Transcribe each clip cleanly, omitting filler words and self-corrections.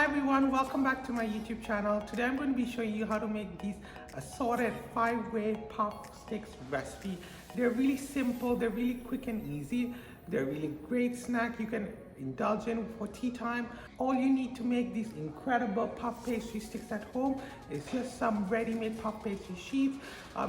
everyone, welcome back to my YouTube channel. Today I'm going to be showing you how to make these assorted 5-way puff sticks recipe. They're really simple, they're really quick and easy. They're a really great snack you can indulge in for tea time. All you need to make these incredible puff pastry sticks at home is just some ready-made puff pastry sheets.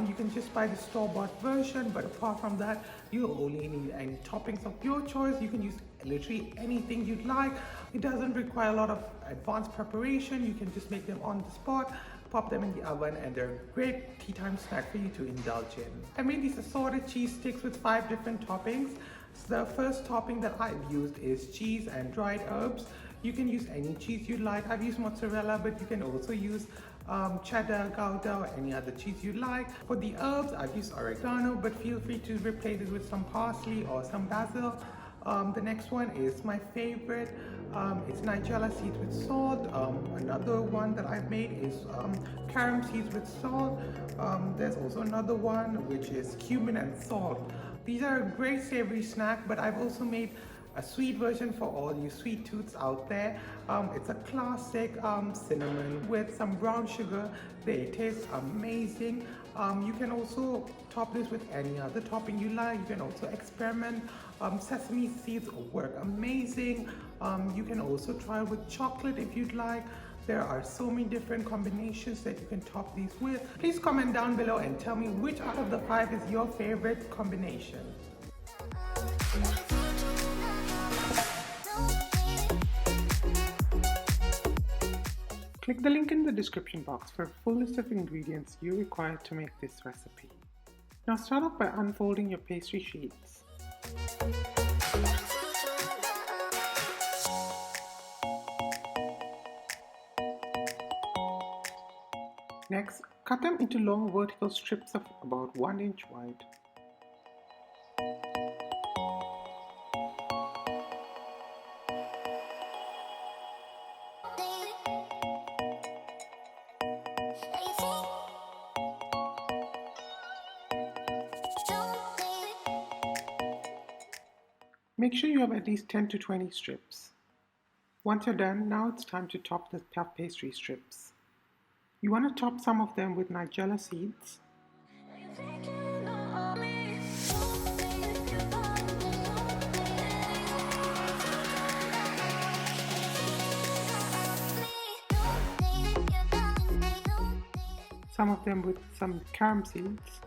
You can just buy the store-bought version, but apart from that, you only need any toppings of your choice. You can use literally anything you'd like. It doesn't require a lot of advanced preparation. You can just make them on the spot, pop them in the oven, and they're a great tea time snack for you to indulge in. I made these assorted cheese sticks with 5 different toppings. So the first topping that I've used is cheese and dried herbs. You can use any cheese you like. I've used mozzarella, but you can also use cheddar, Gouda, or any other cheese you like. For the herbs, I've used oregano, but feel free to replace it with some parsley or some basil. The next one is my favorite. It's nigella seeds with salt. Another one that I've made is carom seeds with salt. There's also another one which is cumin and salt. These are a great savory snack, but I've also made a sweet version for all you sweet tooths out there. It's a classic cinnamon with some brown sugar. They taste amazing. You can also top this with any other topping you like. You can also experiment. Sesame seeds work amazing. You can also try with chocolate if you'd like. There are so many different combinations that you can top these with. Please comment down below and tell me which out of the 5 is your favorite combination. Click the link in the description box for a full list of ingredients you require to make this recipe. Now start off by unfolding your pastry sheets. Next, cut them into long vertical strips of about 1 inch wide. Make sure you have at least 10 to 20 strips. Once you're done, now it's time to top the puff pastry strips. You want to top some of them with nigella seeds. Some of them with some carom seeds.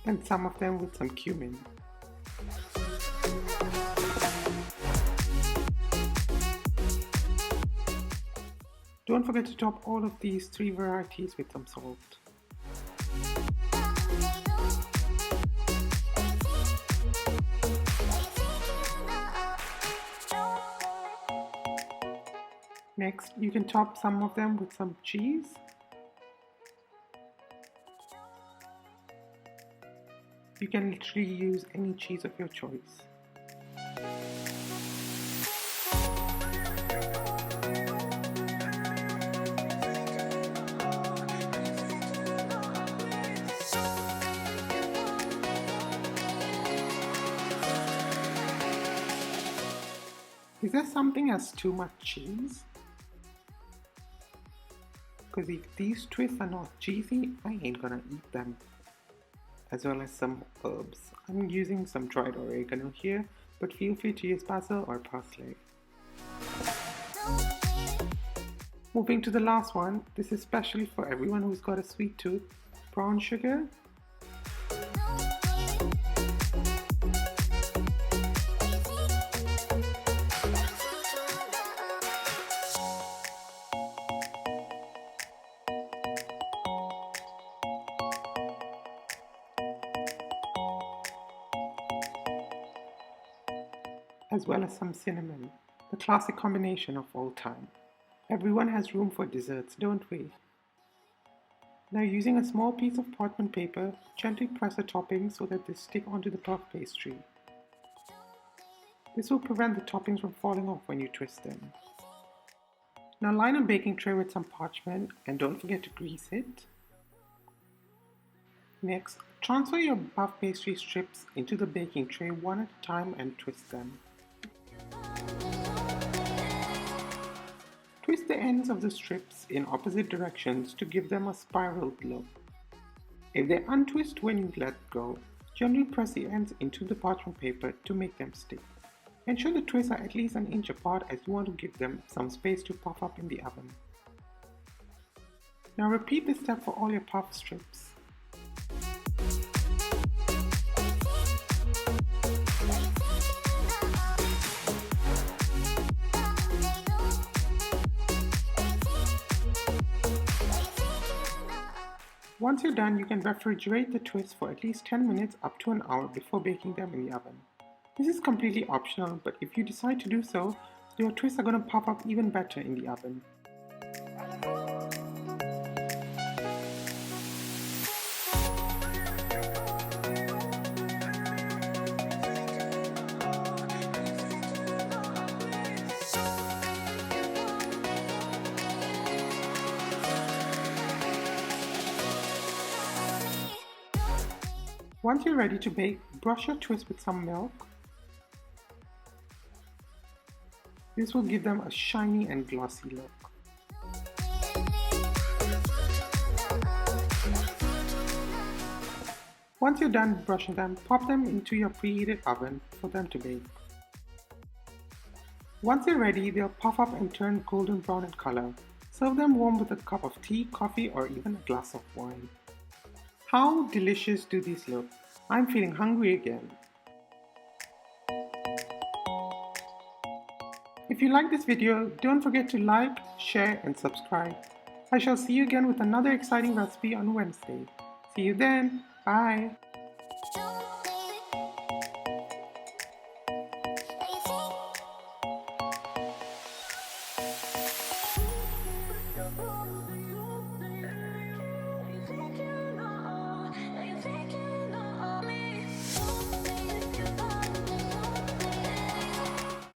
And some of them with some cumin. Don't forget to top all of these 3 varieties with some salt. Next, you can top some of them with some cheese. You can literally use any cheese of your choice. Is there something as too much cheese? Because if these twists are not cheesy, I ain't gonna eat them. As well as some herbs. I'm using some dried oregano here, but feel free to use basil or parsley. Moving to the last one, this is especially for everyone who's got a sweet tooth. Brown sugar. As well as some cinnamon, the classic combination of all time. Everyone has room for desserts, don't we? Now using a small piece of parchment paper, gently press the toppings so that they stick onto the puff pastry. This will prevent the toppings from falling off when you twist them. Now line a baking tray with some parchment and don't forget to grease it. Next, transfer your puff pastry strips into the baking tray one at a time and twist them. Twist the ends of the strips in opposite directions to give them a spiraled look. If they untwist when you let go, gently press the ends into the parchment paper to make them stick. Ensure the twists are at least an inch apart as you want to give them some space to puff up in the oven. Now repeat this step for all your puff strips. Once you're done, you can refrigerate the twists for at least 10 minutes up to an hour before baking them in the oven. This is completely optional, but if you decide to do so, your twists are going to puff up even better in the oven. Once you're ready to bake, brush your twist with some milk. This will give them a shiny and glossy look. Once you're done brushing them, pop them into your preheated oven for them to bake. Once they're ready, they'll puff up and turn golden brown in color. Serve them warm with a cup of tea, coffee, or even a glass of wine. How delicious do these look? I'm feeling hungry again. If you like this video, don't forget to like, share, and subscribe. I shall see you again with another exciting recipe on Wednesday. See you then. Bye.